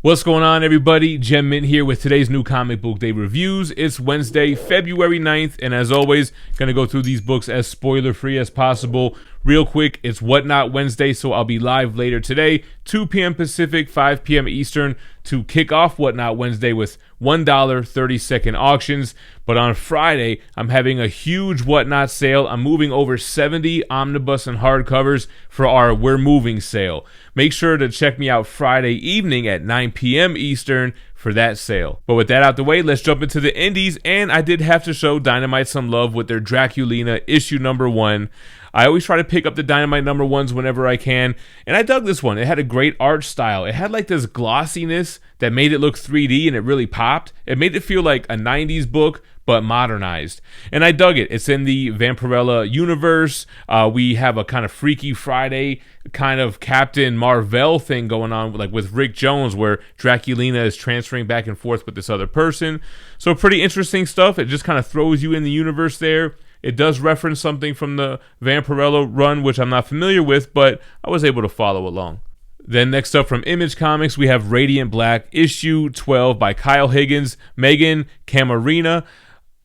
What's going on, everybody? GemMint here with today's new comic book day reviews. It's Wednesday, February 9th, and as always, gonna go through these books as spoiler-free as possible. Real quick, it's Whatnot Wednesday, so I'll be live later today, 2 p.m. Pacific, 5 p.m. Eastern, to kick off Whatnot Wednesday with $1 30-second auctions. But on Friday, I'm having a huge Whatnot sale. I'm moving over 70 omnibus and hardcovers for our We're Moving sale. Make sure to check me out Friday evening at 9 p.m. Eastern for that sale. But with that out the way, let's jump into the indies. And I did have to show Dynamite some love with their Draculina issue number 1. I always try to pick up the Dynamite number 1s whenever I can, and I dug this one. It had a great art style. It had like this glossiness that made it look 3D, and it really popped. It made it feel like a 90s book, but modernized. And I dug it. It's in the Vampirella universe. We have a kind of Freaky Friday kind of Captain Marvel thing going on, like with Rick Jones, where Draculina is transferring back and forth with this other person. So pretty interesting stuff. It just kind of throws you in the universe there. It does reference something from the Vampirella run, which I'm not familiar with, but I was able to follow along. Then next up from Image Comics, we have Radiant Black, issue 12 by Kyle Higgins, Megan Camarena,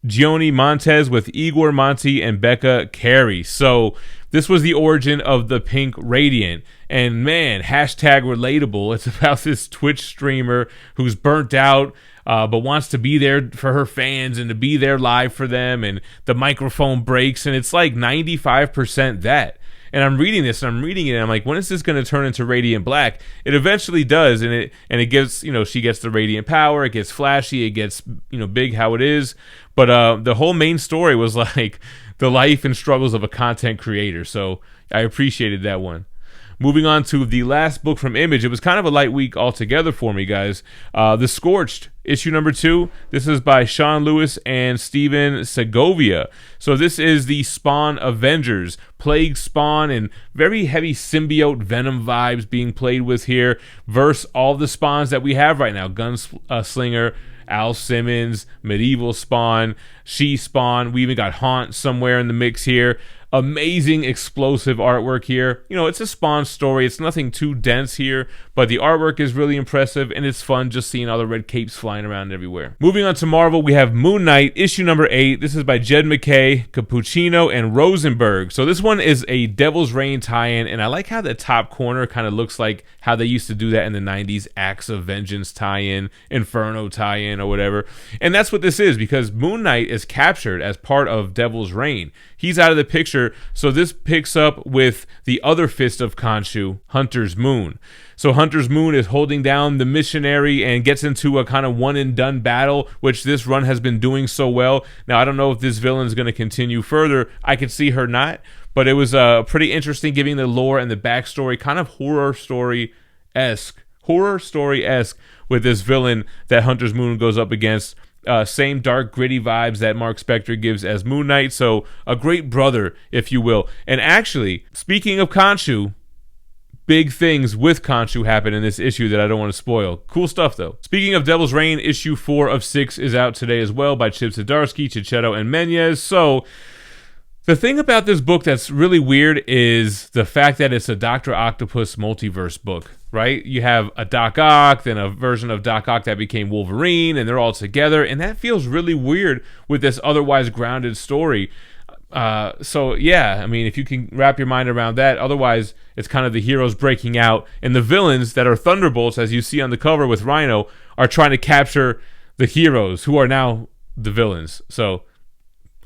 Gioni Montez with Igor Monti and Becca Carey. So this was the origin of the Pink Radiant. And man, hashtag relatable. It's about this Twitch streamer who's burnt out, but wants to be there for her fans and to be there live for them. And the microphone breaks, and it's like 95% that. And I'm reading this, and I'm like, when is this going to turn into Radiant Black? It eventually does, and it gives, she gets the radiant power, it gets flashy, it gets, big how it is. But the whole main story was like the life and struggles of a content creator, so I appreciated that one. Moving on to the last book from Image. It was kind of a light week altogether for me, guys. The Scorched, issue number 2. This is by Sean Lewis and Steven Segovia. So this is the Spawn Avengers. Plague Spawn and very heavy symbiote Venom vibes being played with here. Versus all the Spawns that we have right now. Gunslinger, Al Simmons, Medieval Spawn, She Spawn. We even got Haunt somewhere in the mix here. Amazing explosive artwork here. It's a Spawn story. It's nothing too dense here, but the artwork is really impressive, and it's fun just seeing all the red capes flying around everywhere. Moving on to Marvel, we have Moon Knight, issue number 8. This is by Jed MacKay, Cappuccino, and Rosenberg. So this one is a Devil's Reign tie-in, and I like how the top corner kind of looks like how they used to do that in the 90s, Acts of Vengeance tie-in, Inferno tie-in, or whatever. And that's what this is, because Moon Knight is captured as part of Devil's Reign. He's out of the picture, so this picks up with the other fist of Khonshu, Hunter's Moon. So Hunter's Moon is holding down the missionary and gets into a kind of one-and-done battle, which this run has been doing so well. Now, I don't know if this villain is going to continue further. I could see her not, but it was pretty interesting giving the lore and the backstory, kind of horror story-esque with this villain that Hunter's Moon goes up against. Same dark, gritty vibes that Mark Spector gives as Moon Knight. So a great brother, if you will. And actually, speaking of Khonshu, big things with Khonshu happen in this issue that I don't want to spoil. Cool stuff, though. Speaking of Devil's Reign, issue 4 of 6 is out today as well by Chip Zdarsky, Chichetto, and Menez. So the thing about this book that's really weird is the fact that it's a Dr. Octopus multiverse book, right? You have a Doc Ock, then a version of Doc Ock that became Wolverine, and they're all together, and that feels really weird with this otherwise grounded story. So yeah, I mean, if you can wrap your mind around that, otherwise it's kind of the heroes breaking out, and the villains that are Thunderbolts, as you see on the cover with Rhino, are trying to capture the heroes who are now the villains. So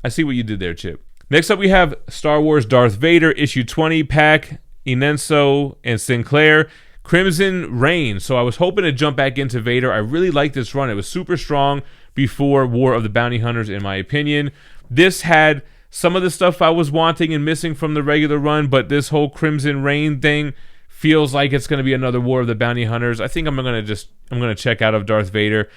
I see what you did there, Chip. Next up, we have Star Wars Darth Vader, issue 20, Pack, Inenso, and Sinclair, Crimson Reign. So I was hoping to jump back into Vader. I really liked this run. It was super strong before War of the Bounty Hunters, in my opinion. This had some of the stuff I was wanting and missing from the regular run, but this whole Crimson Reign thing feels like it's going to be another War of the Bounty Hunters. I think I'm going to check out of Darth Vader.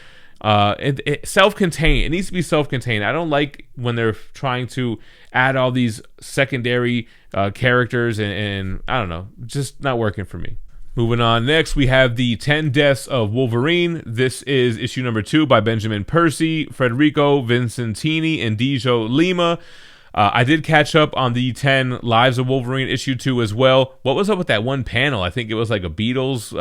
Self-contained. It needs to be self-contained. I don't like when they're trying to add all these secondary characters and I don't know, just not working for me. Moving on, next we have the 10 Deaths of Wolverine. This is issue number 2 by Benjamin Percy, Federico Vincentini, and Dijo Lima. I did catch up on the 10 Lives of Wolverine issue 2 as well. What was up with that one panel? I think it was like a Beatles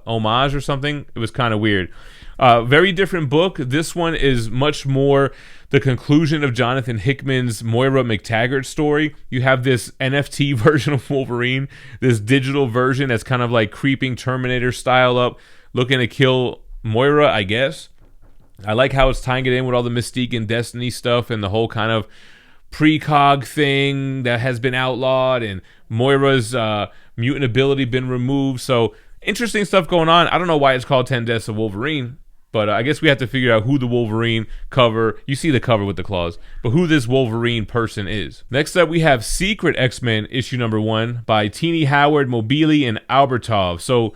homage or something. It was kind of weird. Very different book. This one is much more the conclusion of Jonathan Hickman's Moira McTaggart story. You have this NFT version of Wolverine, this digital version that's kind of like creeping Terminator style up, looking to kill Moira, I guess. I like how it's tying it in with all the Mystique and Destiny stuff and the whole kind of precog thing that has been outlawed and Moira's mutant ability been removed. So interesting stuff going on. I don't know why it's called 10 Deaths of Wolverine, but I guess we have to figure out who the Wolverine cover, you see the cover with the claws, but who this Wolverine person is. Next up, we have Secret X-Men issue number 1 by Teeny Howard, Mobili, and Albertov. So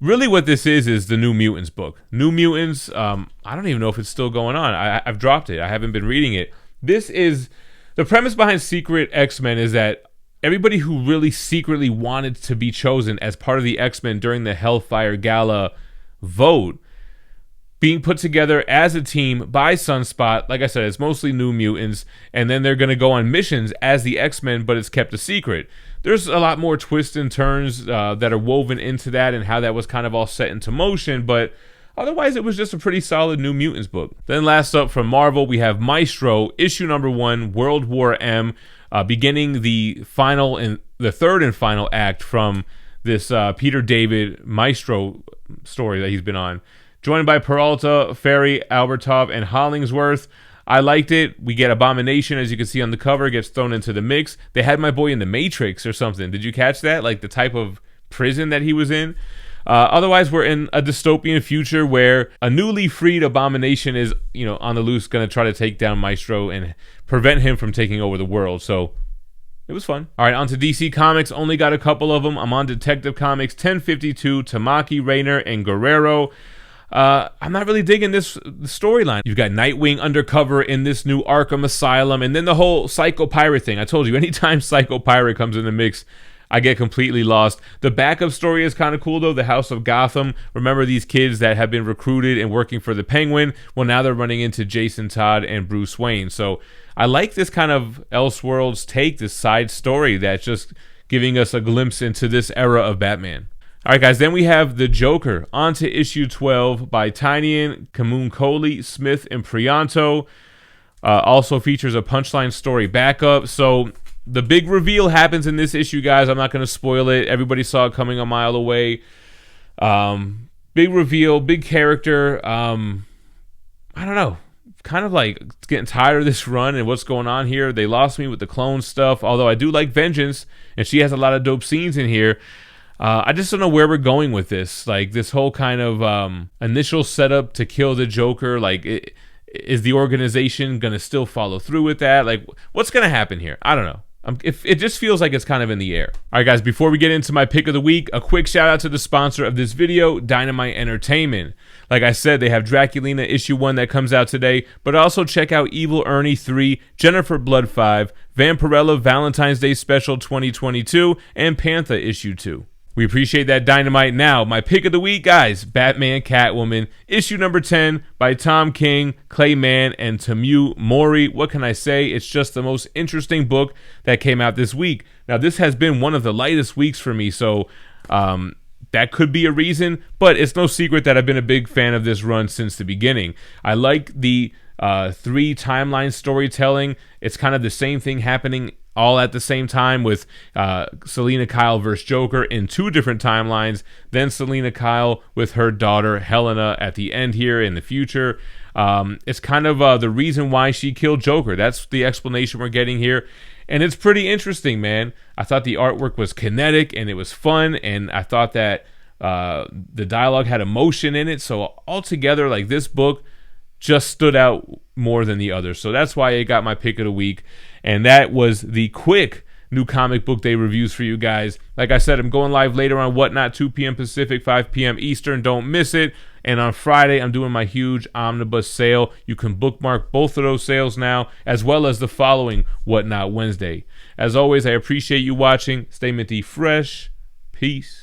really what this is the New Mutants book. New Mutants, I don't even know if it's still going on. I've dropped it. I haven't been reading it. This is, the premise behind Secret X-Men is that everybody who really secretly wanted to be chosen as part of the X-Men during the Hellfire Gala vote, being put together as a team by Sunspot. Like I said, it's mostly New Mutants, and then they're going to go on missions as the X-Men, but it's kept a secret. There's a lot more twists and turns that are woven into that and how that was kind of all set into motion, but otherwise, it was just a pretty solid New Mutants book. Then last up from Marvel, we have Maestro, issue number 1, World War M, beginning the third and final act from this Peter David Maestro story that he's been on. Joined by Peralta, Ferry, Albertov, and Hollingsworth. I liked it. We get Abomination, as you can see on the cover, gets thrown into the mix. They had my boy in the Matrix or something. Did you catch that? Like the type of prison that he was in? Otherwise, we're in a dystopian future where a newly freed Abomination is, on the loose, going to try to take down Maestro and prevent him from taking over the world. So it was fun. All right, on to DC Comics. Only got a couple of them. I'm on Detective Comics 1052, Tamaki, Rayner, and Guerrero. I'm not really digging this storyline. You've got Nightwing undercover in this new Arkham Asylum, and then the whole Psycho Pirate thing. I told you, anytime Psycho Pirate comes in the mix, I get completely lost. The backup story is kind of cool, though. The House of Gotham. Remember these kids that have been recruited and working for the Penguin? Well, now they're running into Jason Todd and Bruce Wayne. So I like this kind of Elseworlds take, this side story that's just giving us a glimpse into this era of Batman. All right, guys, then we have The Joker, on to issue 12 by Tynion, Kamunkoli, Smith, and Prianto. Also features a Punchline story backup. So the big reveal happens in this issue, guys. I'm not going to spoil it. Everybody saw it coming a mile away. Big reveal, big character. I don't know. Kind of like getting tired of this run and what's going on here. They lost me with the clone stuff, although I do like Vengeance, and she has a lot of dope scenes in here. I just don't know where we're going with this. Like, this whole kind of initial setup to kill the Joker. Like, is the organization going to still follow through with that? Like, what's going to happen here? I don't know. It just feels like it's kind of in the air. All right, guys, before we get into my pick of the week, a quick shout out to the sponsor of this video, Dynamite Entertainment. Like I said, they have Draculina issue 1 that comes out today, but also check out Evil Ernie 3, Jennifer Blood 5, Vampirella Valentine's Day Special 2022, and Panther issue 2. We appreciate that, Dynamite. Now, my pick of the week, guys, Batman Catwoman, issue number 10 by Tom King, Clay Mann, and Tamu Mori. What can I say? It's just the most interesting book that came out this week. Now, this has been one of the lightest weeks for me, so that could be a reason, but it's no secret that I've been a big fan of this run since the beginning. I like the 3 timeline storytelling. It's kind of the same thing happening all at the same time with Selena Kyle versus Joker in 2 different timelines, then Selena Kyle with her daughter Helena at the end here in the future. It's kind of the reason why she killed Joker. That's the explanation we're getting here. And it's pretty interesting, man. I thought the artwork was kinetic and it was fun, and I thought that the dialogue had emotion in it. So altogether, like, this book just stood out more than the others. So that's why it got my pick of the week. And that was the quick new comic book day reviews for you guys. Like I said, I'm going live later on Whatnot, 2 p.m. Pacific, 5 p.m. Eastern. Don't miss it. And on Friday, I'm doing my huge omnibus sale. You can bookmark both of those sales now, as well as the following Whatnot Wednesday. As always, I appreciate you watching. Stay minty fresh. Peace.